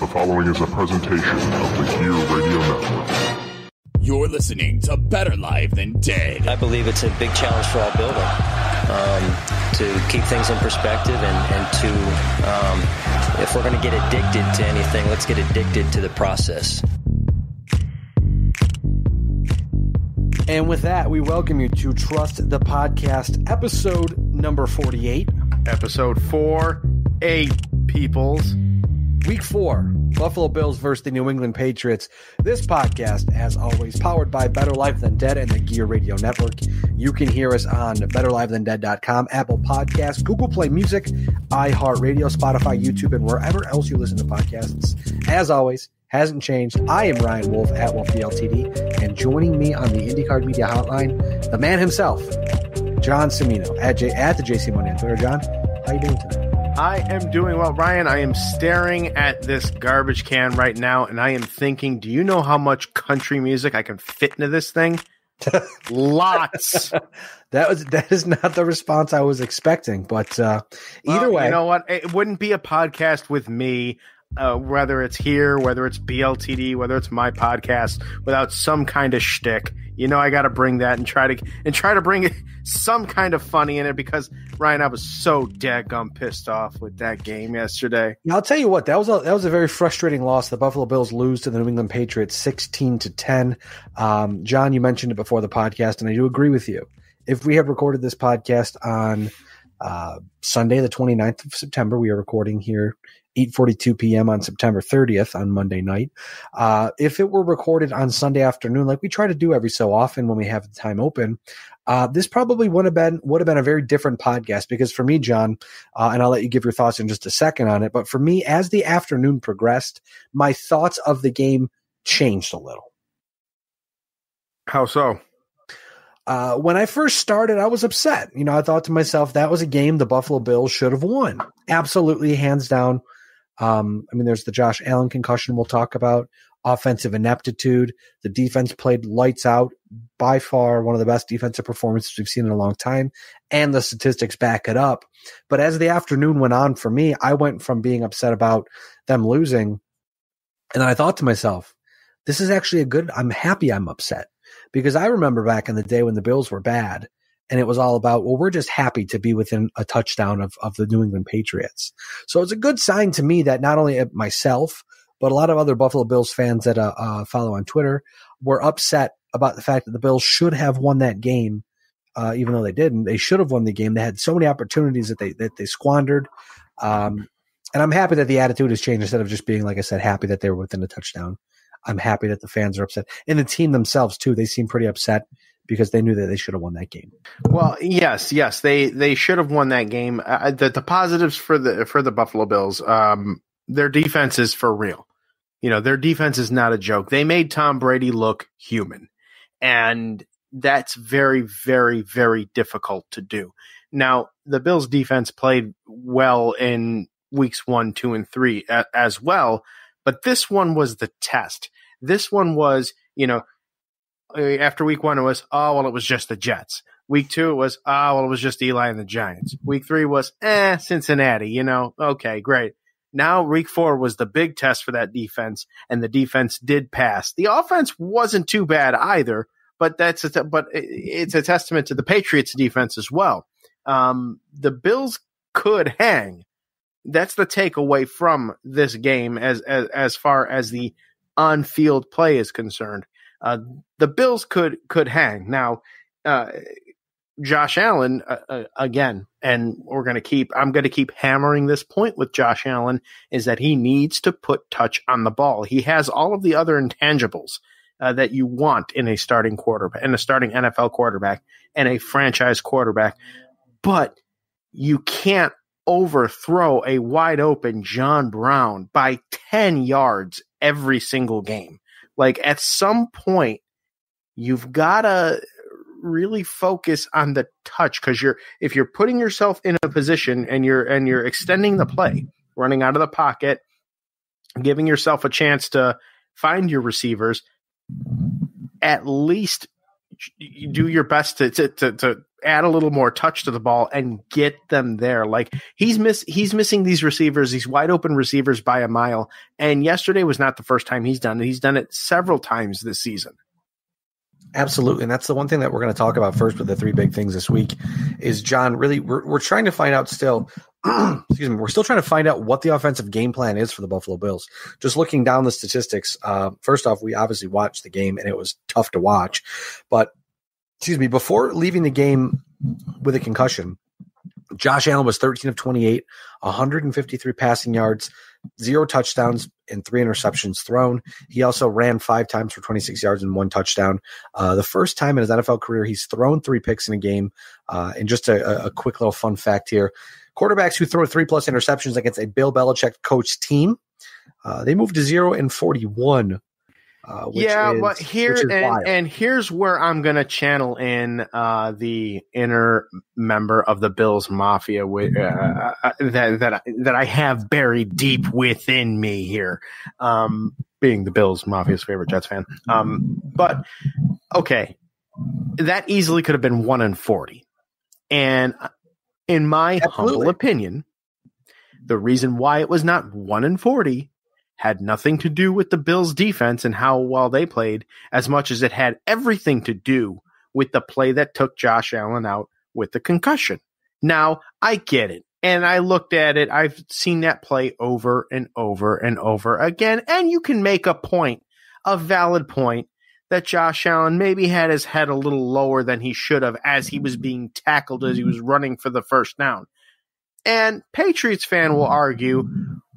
The following is a presentation of the Gear Radio Network. You're listening to Better Live Than Dead. I believe it's a big challenge for our building to keep things in perspective and to, if we're going to get addicted to anything, let's get addicted to the process. And with that, we welcome you to Trust the Podcast, episode number 48. Episode 48, peoples. Week 4, Buffalo Bills versus the New England Patriots. This podcast, as always, powered by Better Life Than Dead and the Gear Radio Network. You can hear us on BetterLiveThanDead.com, Apple Podcasts, Google Play Music, iHeartRadio, Spotify, YouTube, and wherever else you listen to podcasts. As always, hasn't changed. I am Ryan Wolf at WolfDLTD, and joining me on the IndyCar Media Hotline, the man himself, John Cimino, at the JC Money on Twitter. John, how you doing today? I am doing well. Ryan, I am staring at this garbage can right now, and I am thinking, do you know how much country music I can fit into this thing? Lots. That is not the response I was expecting, but either way. You know what? It wouldn't be a podcast with me, whether it's here, whether it's BLTD, whether it's my podcast, without some kind of shtick. You know, I got to bring that and try to bring it some kind of funny in it, because Ryan, I was so daggum pissed off with that game yesterday. Now, I'll tell you what, that was a very frustrating loss. The Buffalo Bills lose to the New England Patriots 16-10. John, you mentioned it before the podcast, and I do agree with you. If we had recorded this podcast on Sunday, the 29th of September, we are recording here 8:42 p.m. on September 30th on Monday night. If it were recorded on Sunday afternoon, like we try to do every so often when we have the time open, this probably would have been a very different podcast, because for me, John, and I'll let you give your thoughts in just a second on it, but for me, as the afternoon progressed, my thoughts of the game changed a little. How so? When I first started, I was upset. You know, I thought to myself, that was a game the Buffalo Bills should have won. Absolutely, hands down. I mean, there's the Josh Allen concussion we'll talk about, offensive ineptitude. The defense played lights out, by far one of the best defensive performances we've seen in a long time, and the statistics back it up. But as the afternoon went on for me, I went from being upset about them losing, and then I thought to myself, this is actually I'm happy I'm upset. Because I remember back in the day when the Bills were bad, and it was all about, well, we're just happy to be within a touchdown of the New England Patriots. So it's a good sign to me that not only myself, but a lot of other Buffalo Bills fans that follow on Twitter were upset about the fact that the Bills should have won that game, even though they didn't. They should have won the game. They had so many opportunities that they squandered. And I'm happy that the attitude has changed, instead of just being, like I said, happy that they were within a touchdown. I'm happy that the fans are upset, and the team themselves too. They seem pretty upset because they knew that they should have won that game. Well, yes, they should have won that game. The positives for the Buffalo Bills, their defense is for real. You know, their defense is not a joke. They made Tom Brady look human, and that's very, very, very difficult to do. Now, the Bills' defense played well in weeks 1, 2, and 3 as well. But this one was the test. This one was, you know, after week 1, it was, it was just the Jets. Week 2, it was, it was just Eli and the Giants. Week 3 was, Cincinnati, you know, okay, great. Now week 4 was the big test for that defense, and the defense did pass. The offense wasn't too bad either, but it's a testament to the Patriots defense as well. The Bills could hang. That's the takeaway from this game as far as the on-field play is concerned. The Bills could hang. Now, Josh Allen, again, and I'm going to keep hammering this point with Josh Allen, is that he needs to put touch on the ball. He has all of the other intangibles that you want in a starting quarterback, in a starting NFL quarterback, and a franchise quarterback, but you can't overthrow a wide open John Brown by 10 yards every single game. Like, at some point, you've got to really focus on the touch, because if you're putting yourself in a position and you're extending the play, running out of the pocket, giving yourself a chance to find your receivers, at least you do your best to add a little more touch to the ball and get them there. Like he's missing these receivers, these wide open receivers by a mile. And yesterday was not the first time he's done it. He's done it several times this season. Absolutely. And that's the one thing that we're going to talk about first with the three big things this week is, John, really, we're trying to find out still, excuse me, we're still trying to find out what the offensive game plan is for the Buffalo Bills. Just looking down the statistics, first off, we obviously watched the game and it was tough to watch. But, excuse me, before leaving the game with a concussion, Josh Allen was 13 of 28, 153 passing yards, 0 touchdowns, and 3 interceptions thrown. He also ran 5 times for 26 yards and 1 touchdown. The first time in his NFL career, he's thrown 3 picks in a game. And just a quick little fun fact here. Quarterbacks who throw 3+ interceptions against a Bill Belichick coach team, they moved to 0-41. But here's where I'm going to channel in the inner member of the Bills Mafia that I have buried deep within me here, being the Bills Mafia's favorite Jets fan. But okay, that easily could have been 1-40, and in my humble opinion, the reason why it was not 1-40 had nothing to do with the Bills' defense and how well they played, as much as it had everything to do with the play that took Josh Allen out with the concussion. Now, I get it, and I looked at it. I've seen that play over and over and over again, and you can make a valid point, that Josh Allen maybe had his head a little lower than he should have as he was being tackled as he was running for the first down. And Patriots fan will argue,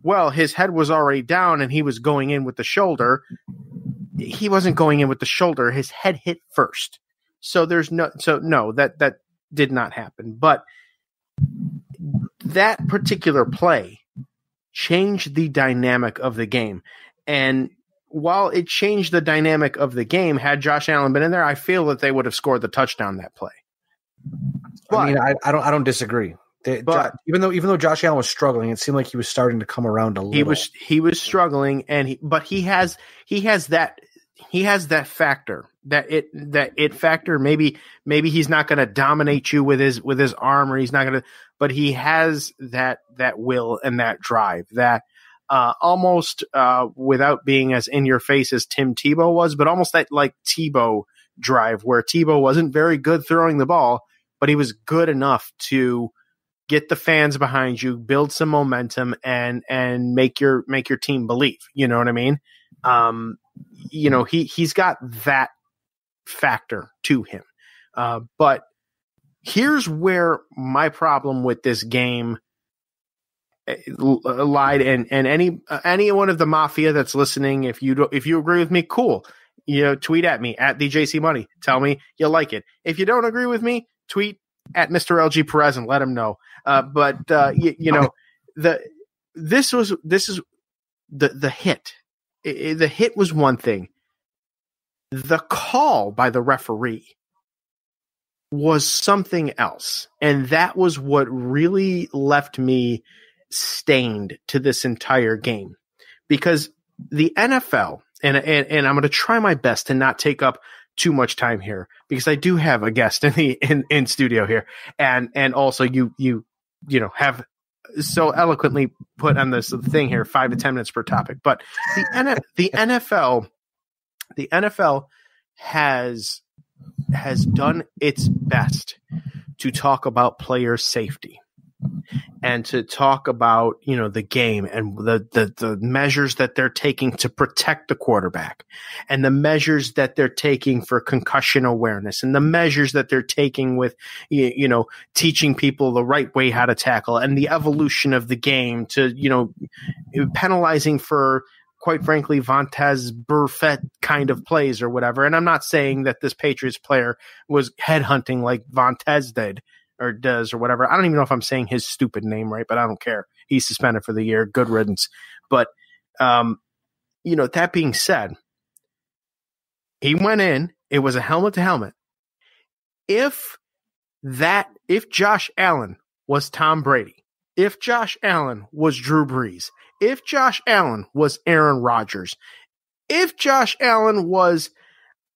well, his head was already down and he was going in with the shoulder. He wasn't going in with the shoulder. His head hit first. So that did not happen. But that particular play changed the dynamic of the game. And while it changed the dynamic of the game, had Josh Allen been in there, I feel that they would have scored the touchdown that play. But, I mean, I don't disagree. But even though Josh Allen was struggling, it seemed like he was starting to come around a little. He was struggling, but he has that factor, that it factor. Maybe he's not going to dominate you with his arm, or he's not going to, but he has that will and that drive that almost without being as in your face as Tim Tebow was, but almost that like Tebow drive, where Tebow wasn't very good throwing the ball, but he was good enough to get the fans behind you, build some momentum, and make your team believe. You know what I mean? He's got that factor to him. But here's where my problem with this game lied. And any one of the Mafia that's listening, if you agree with me, cool. Tweet at me at DJC Money. Tell me you like it. If you don't agree with me, tweet at Mr. LG Perez and let him know. This is the hit. The hit was one thing. The call by the referee was something else. And that was what really left me stained to this entire game. Because the NFL, and I'm going to try my best to not take up too much time here, because I do have a guest in studio here, and also you have so eloquently put on this thing here 5 to 10 minutes per topic. But the NFL has done its best to talk about player safety and to talk about, the game and the measures that they're taking to protect the quarterback, and the measures that they're taking for concussion awareness, and the measures that they're taking with, teaching people the right way how to tackle, and the evolution of the game to, penalizing for, quite frankly, Vontez Burfict kind of plays or whatever. And I'm not saying that this Patriots player was headhunting like Vontez did or does or whatever. I don't even know if I'm saying his stupid name right, but I don't care. He's suspended for the year. Good riddance. But, that being said, he went in. It was a helmet to helmet. If Josh Allen was Tom Brady, if Josh Allen was Drew Brees, if Josh Allen was Aaron Rodgers, if Josh Allen was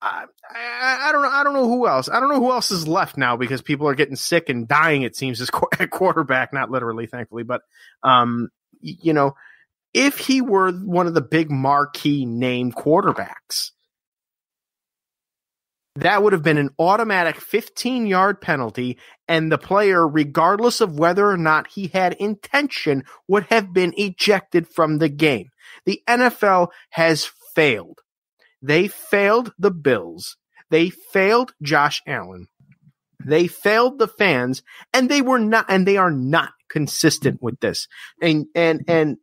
I don't know. I don't know who else. I don't know who else is left now because people are getting sick and dying. It seems at quarterback, not literally, thankfully, but if he were one of the big marquee name quarterbacks, that would have been an automatic 15-yard penalty, and the player, regardless of whether or not he had intention, would have been ejected from the game. The NFL has failed. They failed the Bills. They failed Josh Allen. They failed the fans, and they are not consistent with this. And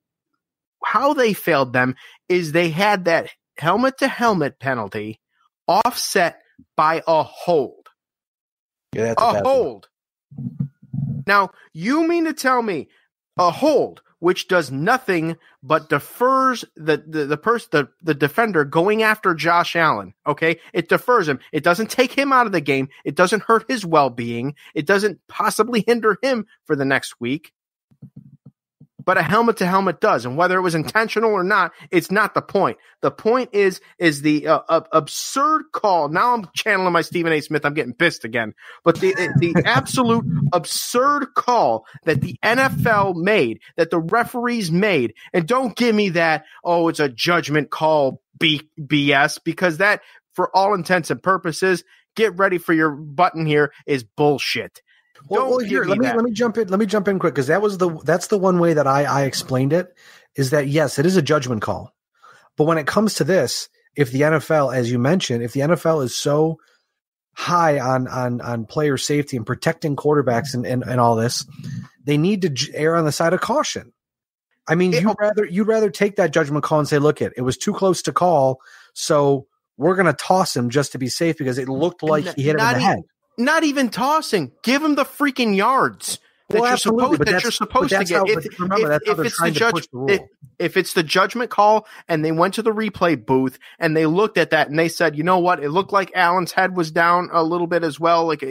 how they failed them is they had that helmet-to-helmet penalty offset by a hold. Yeah, that's a hold. Now, you mean to tell me a hold, which does nothing but defers the defender going after Josh Allen, okay? It defers him. It doesn't take him out of the game. It doesn't hurt his well-being. It doesn't possibly hinder him for the next week. But a helmet-to-helmet does, and whether it was intentional or not, it's not the point. The point is the absurd call. Now I'm channeling my Stephen A. Smith. I'm getting pissed again. But the absolute absurd call that the NFL made, that the referees made, and don't give me that, it's a judgment call BS, because that, for all intents and purposes, get ready for your button here, is bullshit. Well, here, let me jump in. Let me jump in quick, because that's the one way that I explained it, is that yes, it is a judgment call, but when it comes to this, if the NFL, as you mentioned, if the NFL is so high on player safety and protecting quarterbacks and all this, they need to err on the side of caution. I mean, you'd rather take that judgment call and say, look, it was too close to call, so we're going to toss him just to be safe because it looked like he hit him in the head. Not even tossing. Give him the freaking yards that you're supposed to get. If it's the judgment call and they went to the replay booth and they looked at that and they said, you know what, it looked like Allen's head was down a little bit as well. Like,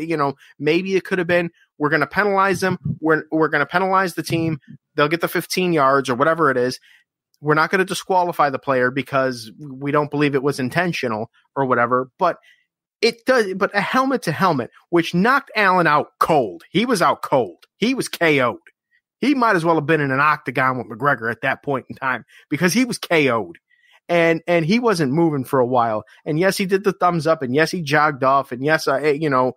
maybe it could have been. We're going to penalize them. We're going to penalize the team. They'll get the 15 yards or whatever it is. We're not going to disqualify the player because we don't believe it was intentional or whatever. But it does, but a helmet to helmet, which knocked Allen out cold. He was out cold. He was KO'd. He might as well have been in an octagon with McGregor at that point in time because he was KO'd. And he wasn't moving for a while. And yes, he did the thumbs up, and yes, he jogged off, and yes, from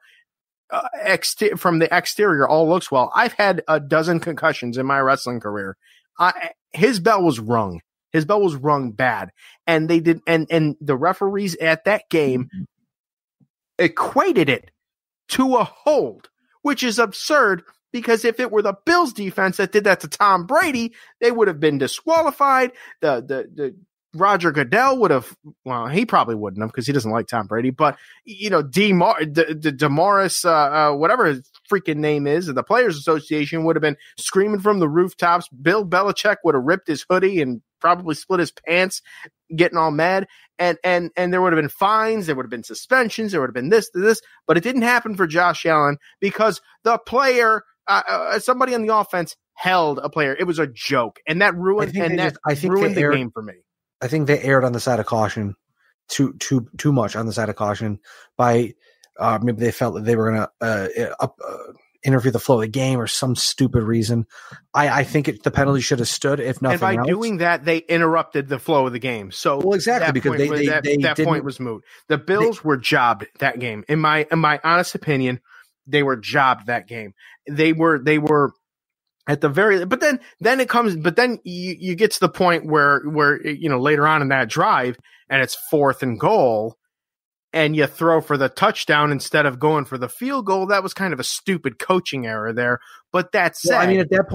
the exterior, all looks well. I've had a dozen concussions in my wrestling career. His bell was rung. His bell was rung bad. And they did, and the referees at that game equated it to a hold, which is absurd because if it were the Bills defense that did that to Tom Brady, they would have been disqualified. The Roger Goodell would have, well, he probably wouldn't have because he doesn't like Tom Brady, but DeMaurice, whatever his freaking name is, the Players Association would have been screaming from the rooftops. Bill Belichick would have ripped his hoodie and probably split his pants, getting all mad. And there would have been fines, there would have been suspensions, there would have been this, but it didn't happen for Josh Allen because the player, somebody on the offense held a player. It was a joke, and that ruined the game for me. I think they erred on the side of caution, too much on the side of caution. By maybe they felt that they were going to interfere the flow of the game or some stupid reason. I think the penalty should have stood if nothing else. And by doing that, they interrupted the flow of the game. So exactly, because that point was moot. The Bills were jobbed that game. In my honest opinion, they were jobbed that game. They were at the very, but then you get to the point where later on in that drive and it's 4th and goal and you throw for the touchdown instead of going for the field goal. That was kind of a stupid coaching error there. But that said, well, I mean, at that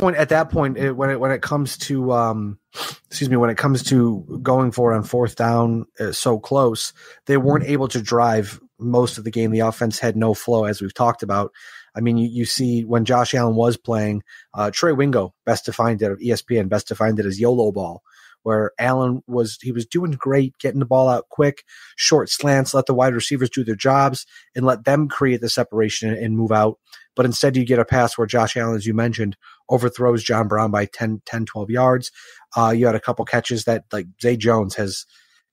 point, when it comes to going for it on 4th down so close, they weren't able to drive most of the game. The offense had no flow, as we've talked about. I mean, you see when Josh Allen was playing, Trey Wingo best defined it of ESPN, best defined it as YOLO ball, where Allen was doing great, getting the ball out quick, short slants, let the wide receivers do their jobs and let them create the separation and move out. But instead you get a pass where Josh Allen, as you mentioned, overthrows John Brown by 10, 12 yards. You had a couple catches that, like, Zay Jones has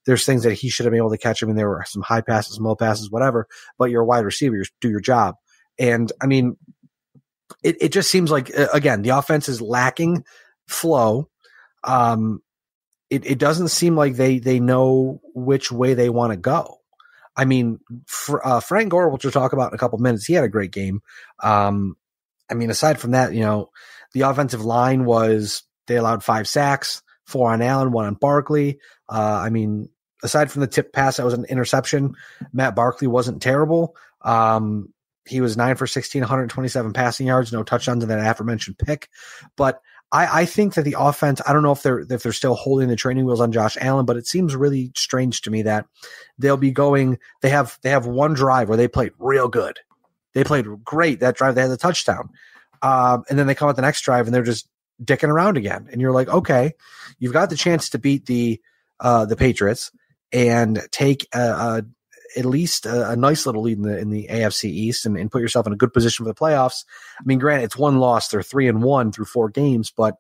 there's things that he should have been able to catch. I mean, there were some high passes, low passes, whatever, but you're a wide receiver, you do your job. And I mean, it just seems like, again, the offense is lacking flow. It doesn't seem like they know which way they want to go. I mean, Frank Gore, which we'll talk about in a couple minutes, he had a great game. I mean, aside from that, the offensive line they allowed 5 sacks, 4 on Allen, 1 on Barkley. I mean, aside from the tip pass that was an interception, Matt Barkley wasn't terrible. He was 9 for 16, 127 passing yards, no touchdowns in that aforementioned pick. But I think that the offense, I don't know if they're still holding the training wheels on Josh Allen, but it seems really strange to me that they'll be going. They have one drive where they played real good. They played great that drive. They had the touchdown, and then they come out the next drive and they're just dicking around again. And you're like, okay, you've got the chance to beat the Patriots and take at least a nice little lead in the AFC East and put yourself in a good position for the playoffs. I mean, granted, it's 1 loss. They're 3-1 through 4 games, but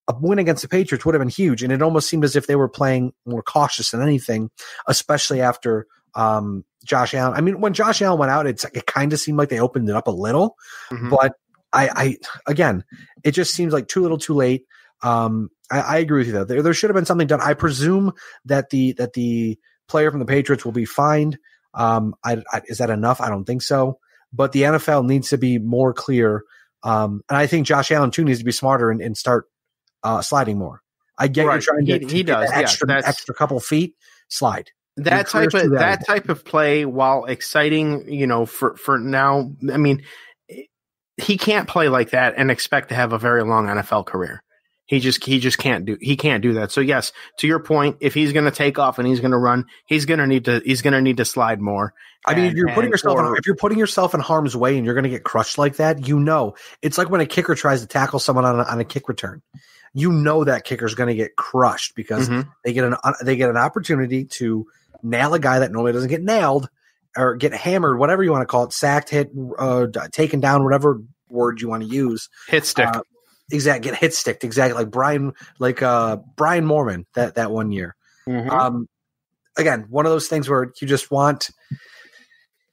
a win against the Patriots would have been huge. And it almost seemed as if they were playing more cautious than anything, especially after Josh Allen. I mean, when Josh Allen went out, it kind of seemed like they opened it up a little, but I again, it just seems like too little, too late. I agree with you though. There should have been something done. I presume that the player from the Patriots will be fined. Is that enough? I don't think so. But the NFL needs to be more clear. And I think Josh Allen too needs to be smarter and start sliding more. I get you're trying to he does extra couple feet slide. That type of play, while exciting, for now. I mean, he can't play like that and expect to have a very long NFL career. He just can't do that. So yes, to your point, if he's going to take off and he's going to run, he's going to need to slide more. I mean, if you're putting yourself in harm's way and you're going to get crushed like that, it's like when a kicker tries to tackle someone on a kick return. That kicker's going to get crushed because they get an opportunity to nail a guy that normally doesn't get nailed or get hammered, whatever you want to call it, sacked, hit, taken down, whatever word you want to use. Hit stick. Exactly, get hit sticked. Exactly, like Brian Moorman that one year. Again, one of those things where you just want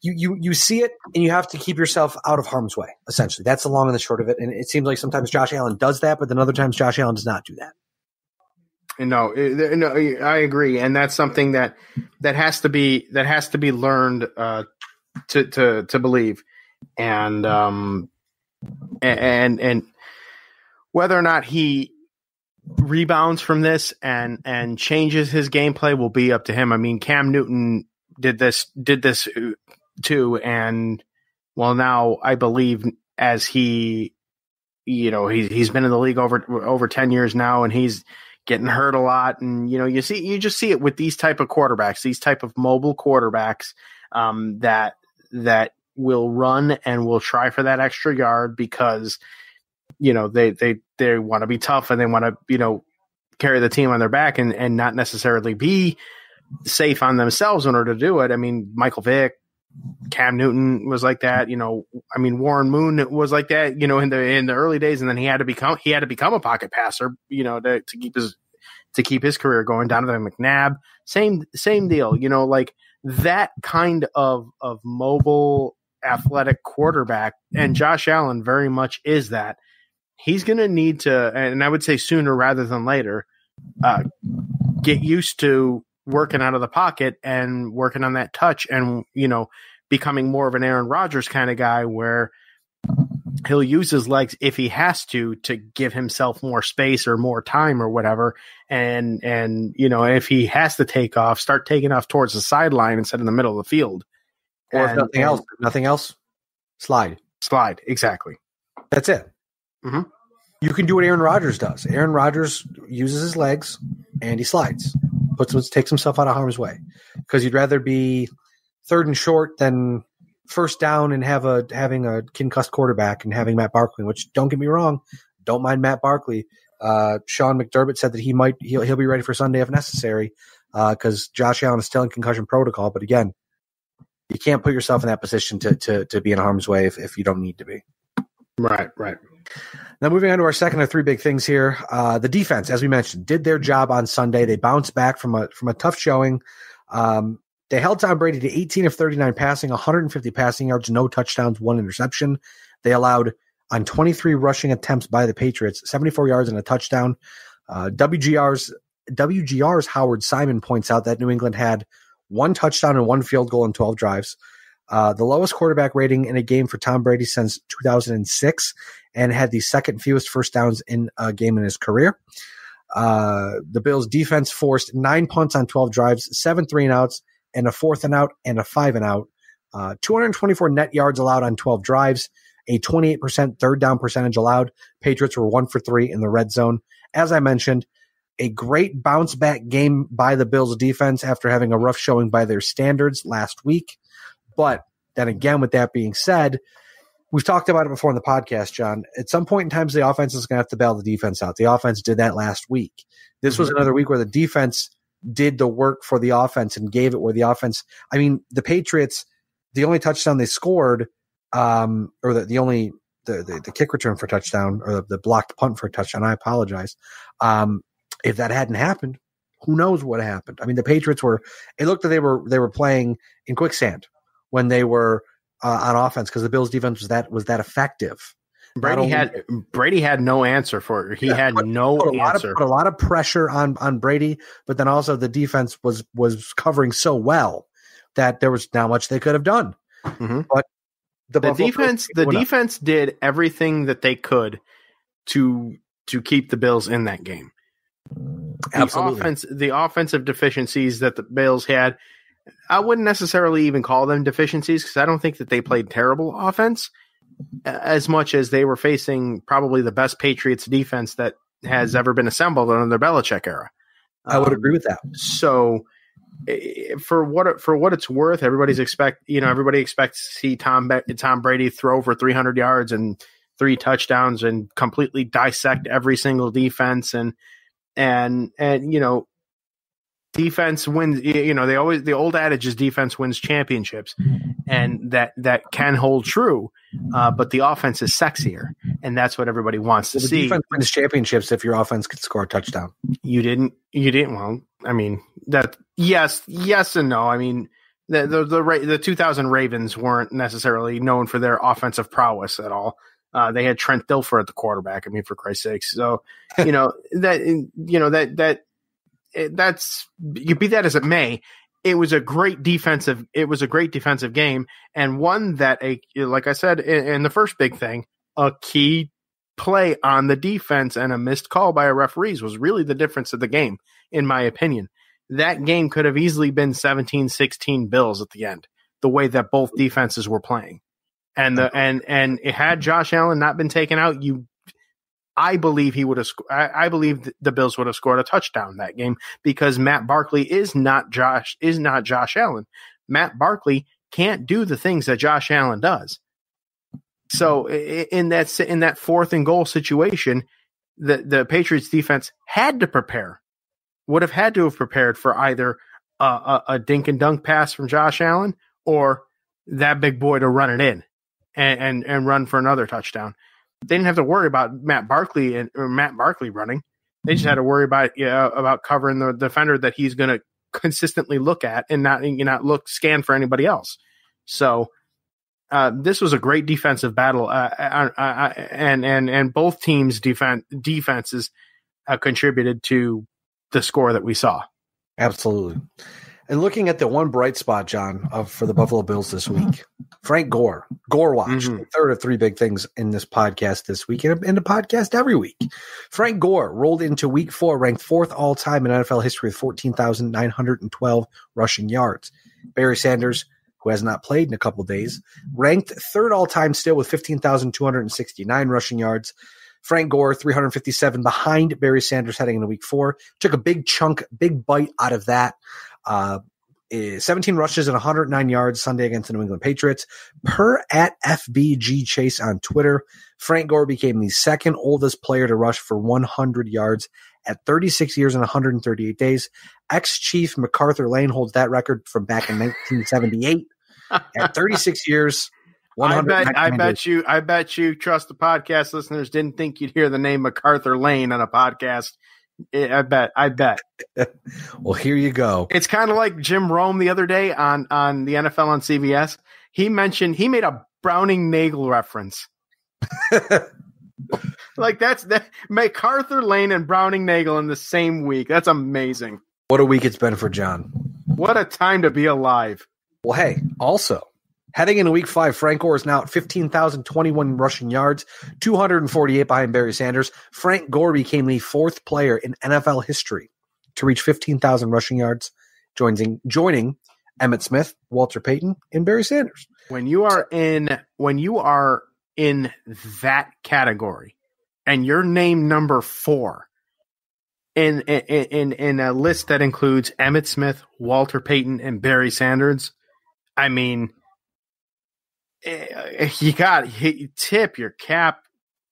you see it and you have to keep yourself out of harm's way. Essentially, that's the long and the short of it. And it seems like sometimes Josh Allen does that, but then other times Josh Allen does not do that. No, I agree, and that's something that has to be learned to believe, and whether or not he rebounds from this and changes his gameplay will be up to him. I mean, Cam Newton did this too, and well, now I believe as he's been in the league over 10 years now, and he's getting hurt a lot, and you just see it with these type of quarterbacks, these type of mobile quarterbacks that will run and will try for that extra yard because they want to be tough and they want to carry the team on their back and not necessarily be safe on themselves in order to do it. I mean, Michael Vick, Cam Newton was like that. Warren Moon was like that. In the early days, and then he had to become a pocket passer. To keep his career going. Donovan McNabb, same deal. Like that kind of mobile athletic quarterback, and Josh Allen very much is that. He's going to need to, and I would say sooner rather than later, get used to working out of the pocket and working on that touch and, becoming more of an Aaron Rodgers kind of guy where he'll use his legs if he has to give himself more space or more time or whatever. And if he has to take off, start taking off towards the sideline instead of the middle of the field. Or if nothing else, slide. Exactly. That's it. Mm-hmm. You can do what Aaron Rodgers does. Aaron Rodgers uses his legs and he slides, takes himself out of harm's way, because you'd rather be 3rd and short than 1st down and having a concussed quarterback and having Matt Barkley. Which, don't get me wrong, don't mind Matt Barkley. Sean McDermott said that he'll be ready for Sunday if necessary, because Josh Allen is still in concussion protocol. But again, you can't put yourself in that position to be in harm's way if you don't need to be. Right. Now, moving on to our second of three big things here. The defense, as we mentioned, did their job on Sunday. They bounced back from a tough showing. They held Tom Brady to 18 of 39 passing, 150 passing yards, no touchdowns, 1 interception. They allowed on 23 rushing attempts by the Patriots, 74 yards and a touchdown. WGR's Howard Simon points out that New England had 1 touchdown and 1 field goal in 12 drives. The lowest quarterback rating in a game for Tom Brady since 2006, and had the second fewest first downs in a game in his career. The Bills' defense forced 9 punts on 12 drives, 7 3-and-outs, and a 4th-and-out and a 5-and-out. 224 net yards allowed on 12 drives, a 28% third down percentage allowed. Patriots were 1 for 3 in the red zone. As I mentioned, a great bounce back game by the Bills defense after having a rough showing by their standards last week. But then again, with that being said, we've talked about it before in the podcast, John. At some point in time, the offense is going to have to bail the defense out. The offense did that last week. This was another week where the defense did the work for the offense and gave it where the offense – I mean, the Patriots, the only touchdown they scored or the kick return for touchdown or the blocked punt for a touchdown, I apologize. If that hadn't happened, who knows what happened? I mean, the Patriots were – it looked like they were playing in quicksand when they were on offense because the Bills' defense was that effective. Brady had no answer for it. He had no answer. Put a lot of pressure on Brady, but then also the defense was covering so well that there was not much they could have done. Mm-hmm. But the defense did everything that they could to keep the Bills in that game. Absolutely. The offensive deficiencies that the Bills had, I wouldn't necessarily even call them deficiencies because I don't think that they played terrible offense as much as they were facing probably the best Patriots defense that has ever been assembled under the Belichick era. I would agree with that. So for what it's worth, everybody expects to see Tom Brady throw for 300 yards and 3 touchdowns and completely dissect every single defense and defense wins. The old adage is defense wins championships, and that can hold true. But the offense is sexier, and that's what everybody wants to see. Defense wins championships if your offense could score a touchdown. You didn't. Well, I mean that. Yes, and no. I mean the 2000 Ravens weren't necessarily known for their offensive prowess at all. They had Trent Dilfer at the quarterback. I mean, for Christ's sakes. So that's, you be that as it may, it was a great defensive game, and one that like I said in the first big thing, a key play on the defense and a missed call by a referees was really the difference of the game, in my opinion. That game could have easily been 17-16 Bills at the end, the way that both defenses were playing. And had Josh Allen not been taken out, I believe he would have. I believe the Bills would have scored a touchdown that game because Matt Barkley is not Josh Allen. Matt Barkley can't do the things that Josh Allen does. So in that 4th and goal situation, the Patriots defense would have had to have prepared for either a dink and dunk pass from Josh Allen or that big boy to run it in and run for another touchdown. They didn't have to worry about Matt Barkley running. They just had to worry about covering the defender that he's going to consistently look at and not scan for anybody else. So this was a great defensive battle, and both teams' defenses contributed to the score that we saw. Absolutely. And looking at the one bright spot, John, for the Buffalo Bills this week, Frank Gore Watch, the third of 3 big things in this podcast this week, and in the podcast every week. Frank Gore rolled into week 4, ranked 4th all-time in NFL history with 14,912 rushing yards. Barry Sanders, who has not played in a couple days, ranked 3rd all-time still with 15,269 rushing yards. Frank Gore, 357 behind Barry Sanders heading into week 4. Took a big bite out of that. 17 rushes and 109 yards Sunday against the New England Patriots. Per @FBG Chase on Twitter, Frank Gore became the 2nd oldest player to rush for 100 yards at 36 years and 138 days. Ex-Chief MacArthur Lane holds that record from back in 1978. At 36 years, I bet you trust the podcast listeners didn't think you'd hear the name MacArthur Lane on a podcast. I bet. Well, here you go. It's kind of like Jim Rome the other day on the NFL on CBS. He made a Browning Nagel reference. Like that's MacArthur Lane and Browning Nagel in the same week. That's amazing. What a week it's been for John. What a time to be alive. Well, hey, also, heading into week 5, Frank Gore is now at 15,021 rushing yards, 248 behind Barry Sanders. Frank Gore became the 4th player in NFL history to reach 15,000 rushing yards, joining Emmitt Smith, Walter Payton, and Barry Sanders. When you are in that category and you're named number 4 in a list that includes Emmitt Smith, Walter Payton, and Barry Sanders, I mean, you tip your cap,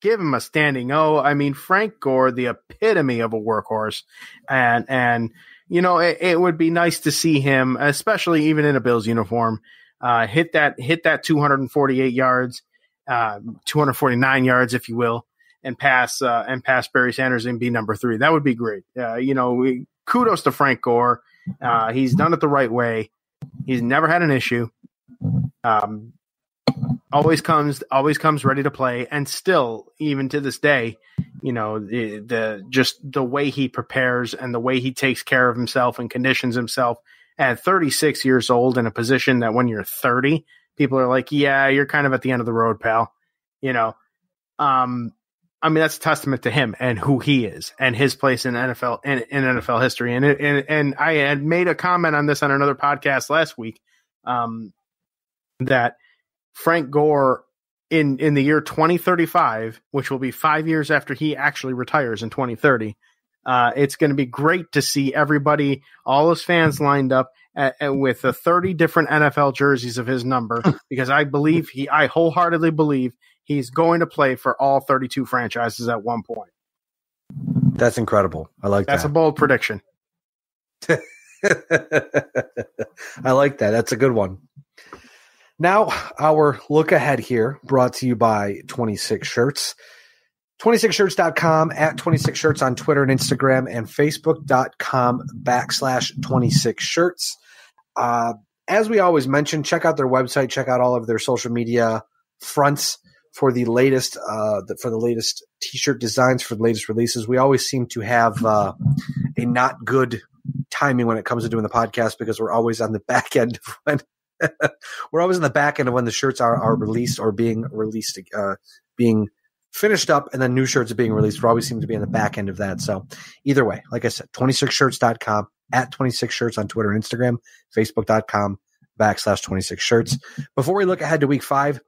give him a standing O. I mean, Frank Gore, the epitome of a workhorse, and you know, it would be nice to see him, especially even in a Bills uniform, hit that 248 yards, 249 yards, if you will, and pass Barry Sanders and be number 3. That would be great. You know, kudos to Frank Gore. He's done it the right way. He's never had an issue. Always comes ready to play, and still, even to this day, you know, the way he prepares and the way he takes care of himself and conditions himself at 36 years old in a position that when you're 30, people are like, yeah, you're kind of at the end of the road, pal. You know, I mean, that's a testament to him and who he is and his place in NFL in NFL history. And I had made a comment on this on another podcast last week, that Frank Gore in the year 2035, which will be 5 years after he actually retires in 2030, it's going to be great to see everybody, all his fans lined up with the 30 different NFL jerseys of his number, because I wholeheartedly believe he's going to play for all 32 franchises at one point. That's incredible. I like that. That's a bold prediction. I like that. That's a good one. Now, our look ahead here, brought to you by 26 Shirts. 26shirts.com, at 26 Shirts on Twitter and Instagram, and Facebook.com/26 Shirts. As we always mention, check out their website, check out all of their social media fronts for the latest t-shirt designs, for the latest releases. We always seem to have a not good timing when it comes to doing the podcast, because we're always on the back end of when the shirts are released or being released, being finished up, and then new shirts are being released. We always seem to be on the back end of that. So either way, like I said, 26shirts.com, at 26 Shirts on Twitter and Instagram, Facebook.com/26 Shirts. Before we look ahead to week 5,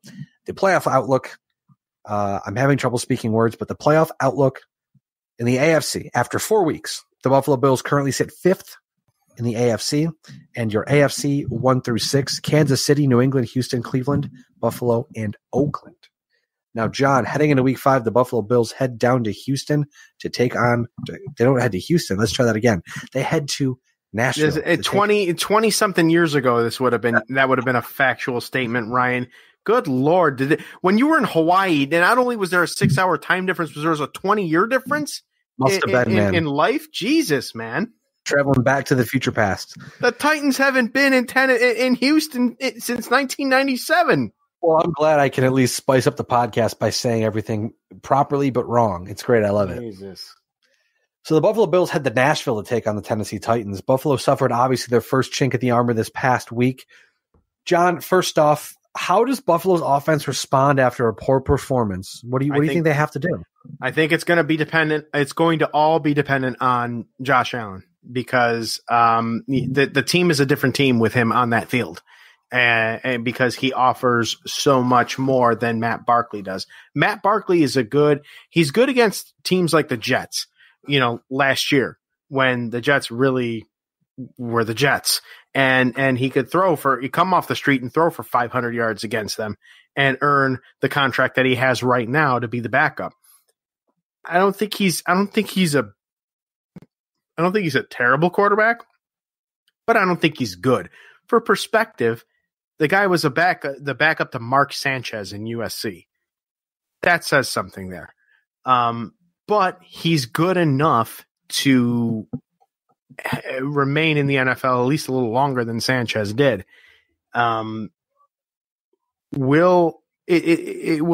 the playoff outlook, I'm having trouble speaking words, but the playoff outlook in the AFC after 4 weeks, the Buffalo Bills currently sit 5th in the AFC, and your AFC 1 through 6, Kansas City, New England, Houston, Cleveland, Buffalo, and Oakland. Now, John, heading into week 5, the Buffalo Bills head down to Houston to take on – they don't head to Houston. Let's try that again. They head to Nashville. 20 something years ago, that would have been a factual statement, Ryan. Good Lord. When you were in Hawaii, not only was there a 6-hour time difference, but there was a 20-year difference in life? Jesus, man. Traveling back to the future past. The Titans haven't been in Houston since 1997. Well, I'm glad I can at least spice up the podcast by saying everything properly but wrong. It's great. I love it. Jesus. So the Buffalo Bills head to Nashville to take on the Tennessee Titans. Buffalo suffered, obviously, their first chink at the armor this past week. John, first off, how does Buffalo's offense respond after a poor performance? What do you think they have to do? I think it's going to be dependent. It's going to all be dependent on Josh Allen, because the team is a different team with him on that field. And because he offers so much more than Matt Barkley does. Matt Barkley is he's good against teams like the Jets, last year when the Jets really were the Jets, and he could come off the street and throw for 500 yards against them and earn the contract that he has right now to be the backup. I don't think he's a terrible quarterback, but I don't think he's good. For perspective, The guy was the backup to Mark Sanchez in USC. That says something there. But he's good enough to remain in the NFL at least a little longer than Sanchez did. It will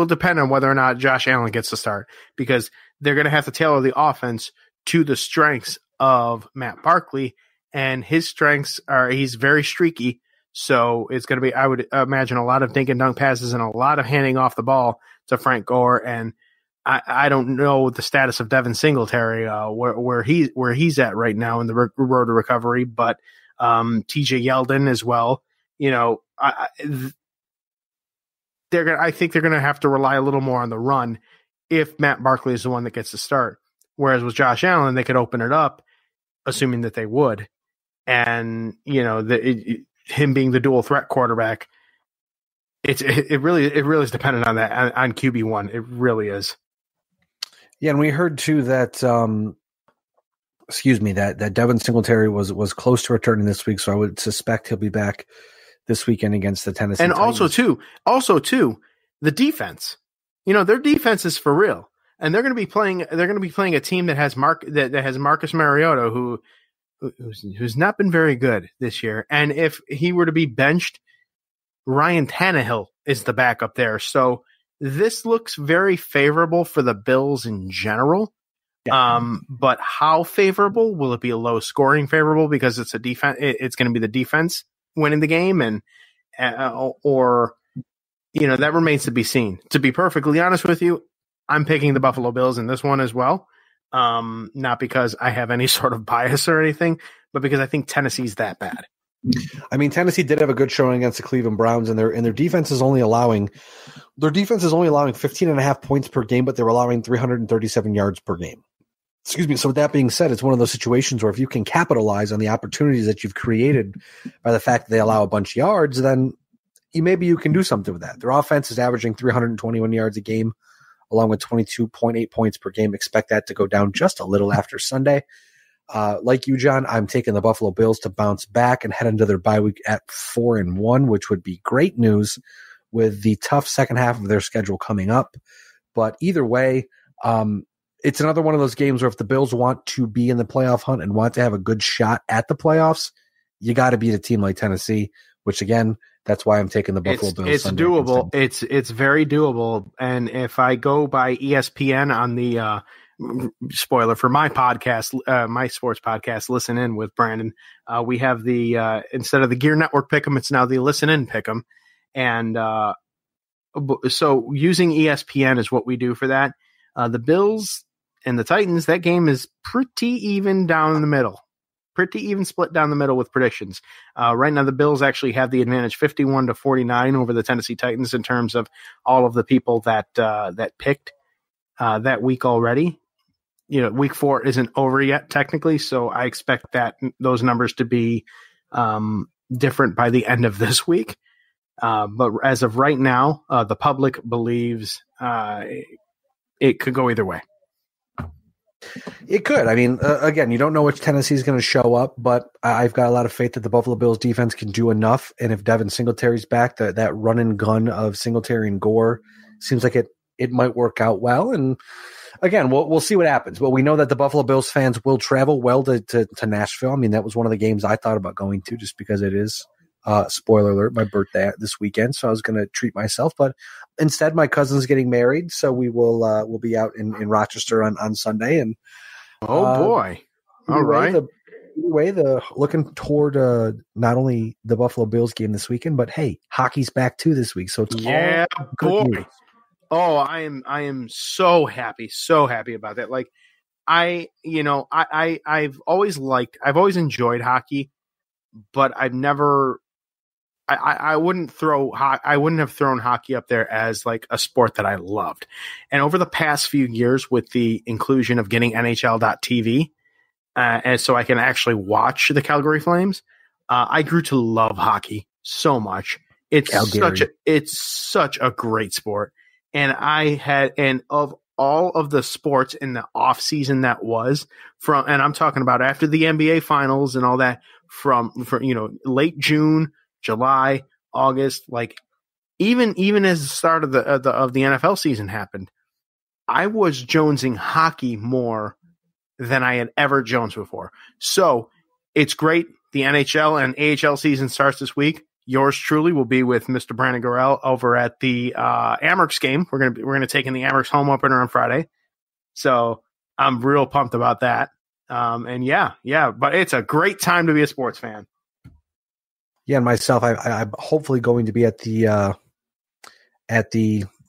depend on whether or not Josh Allen gets the start, because they're going to have to tailor the offense to the strengths of Matt Barkley, and his strengths are he's very streaky. So it's going to be, I would imagine, a lot of dink and dunk passes and a lot of handing off the ball to Frank Gore. And I don't know the status of Devin Singletary, where he's at right now in the road to recovery, but TJ Yeldon as well. I think they're going to have to rely a little more on the run if Matt Barkley is the one that gets the start. Whereas with Josh Allen, they could open it up, assuming that they would. And, him being the dual threat quarterback, it really is dependent on that, on QB1. It really is. Yeah, and we heard too that that Devin Singletary was close to returning this week, so I would suspect he'll be back this weekend against the Tennessee and Titans. also too, the defense. Their defense is for real, and they're going to be playing a team that has Marcus Mariota, who's not been very good this year. And if he were to be benched, Ryan Tannehill is the backup there. So this looks very favorable for the Bills in general. Yeah. But how favorable? Will it be a low scoring favorable because it's a defense? It's going to be the defense winning the game, and that remains to be seen. To be perfectly honest with you, I'm picking the Buffalo Bills in this one as well. Not because I have any sort of bias or anything, but because I think Tennessee's that bad. I mean, Tennessee did have a good showing against the Cleveland Browns, and their defense is only allowing 15.5 points per game, but they're allowing 337 yards per game. Excuse me. So with that being said, it's one of those situations where if you can capitalize on the opportunities that you've created by the fact that they allow a bunch of yards, then maybe you can do something with that. Their offense is averaging 321 yards a game, along with 22.8 points per game. Expect that to go down just a little after Sunday. Like you, John, I'm taking the Buffalo Bills to bounce back and head into their bye week at 4-1, which would be great news with the tough second half of their schedule coming up. But either way, it's another one of those games where if the Bills want to be in the playoff hunt and want to have a good shot at the playoffs, you got to beat a team like Tennessee, which again, that's why I'm taking the Buffalo Bills. It's doable. It's very doable. And if I go by ESPN on the spoiler for my podcast, my sports podcast, Listen In with Brandon, we have the instead of the Gear Network Pick'em, it's now the Listen In Pick'em. And so using ESPN is what we do for that. The Bills and the Titans, that game is pretty even down the middle. Pretty even split down the middle with predictions. Right now, the Bills actually have the advantage 51-49 over the Tennessee Titans in terms of all of the people that picked that week already. Week 4 isn't over yet technically, so I expect those numbers to be different by the end of this week. But as of right now, the public believes it could go either way. It could. I mean, again, you don't know which Tennessee is going to show up, but I've got a lot of faith that the Buffalo Bills defense can do enough. And if Devin Singletary's back, that run and gun of Singletary and Gore seems like it might work out well. And again, we'll see what happens. But we know that the Buffalo Bills fans will travel well to Nashville. I mean, that was one of the games I thought about going to just because it is, spoiler alert, my birthday this weekend. So I was going to treat myself, but instead my cousin's getting married. So we'll be out in Rochester on Sunday. And oh boy. All right. The looking toward not only the Buffalo Bills game this weekend, but hey, hockey's back too this week. So it's all good news. Oh, I am so happy about that. Like I've always enjoyed hockey, but I wouldn't have thrown hockey up there as like a sport that I loved. And over the past few years with the inclusion of getting NHL.tv, and so I can actually watch the Calgary Flames, I grew to love hockey so much. It's such a great sport. And of all of the sports in the off season and I'm talking about after the NBA finals and all that from late June, July, August, like even as the start of the NFL season happened, I was jonesing hockey more than I had ever jonesed before. So it's great. The NHL and AHL season starts this week. Yours truly will be with Mr. Brandon Gorell over at the Amerks game. We're gonna take in the Amerks home opener on Friday. So I'm real pumped about that. And yeah, but it's a great time to be a sports fan. Yeah, and myself, I'm hopefully going to be at the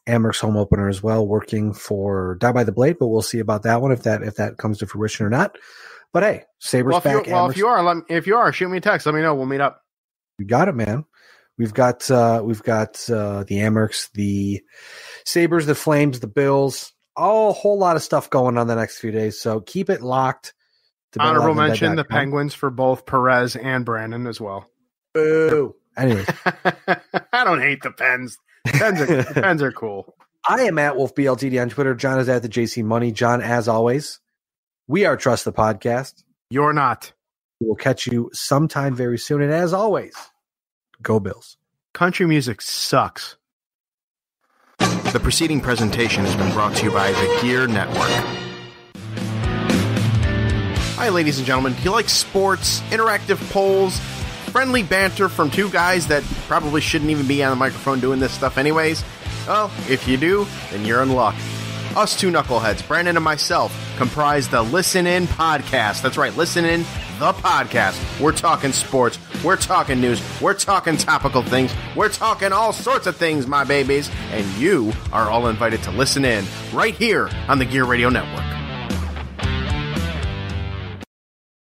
Amerks home opener as well, working for Die by the Blade, but we'll see about that one if that comes to fruition or not. But hey, Sabres back. If you are, shoot me a text. Let me know. We'll meet up. You got it, man. We've got the Amerks, the Sabres, the Flames, the Bills, a whole lot of stuff going on the next few days. So keep it locked. Honorable mention the Penguins for both Perez and Brandon as well. Boo. Anyways, I don't hate the Pens. The Pens are cool. I am at WolfBLTD on Twitter. John is at the JC Money. John, as always, we are Trust the Podcast. You're not. We will catch you sometime very soon. And as always, go Bills. Country music sucks. The preceding presentation has been brought to you by the Gear Network. Hi, ladies and gentlemen. Do you like sports, interactive polls, friendly banter from two guys that probably shouldn't even be on the microphone doing this stuff anyways? Well, if you do, then you're in luck. Us two knuckleheads, Brandon and myself, comprise the Listen In Podcast. That's right, Listen In, the podcast. We're talking sports. We're talking news. We're talking topical things. We're talking all sorts of things, my babies. And you are all invited to listen in right here on the Gear Radio Network.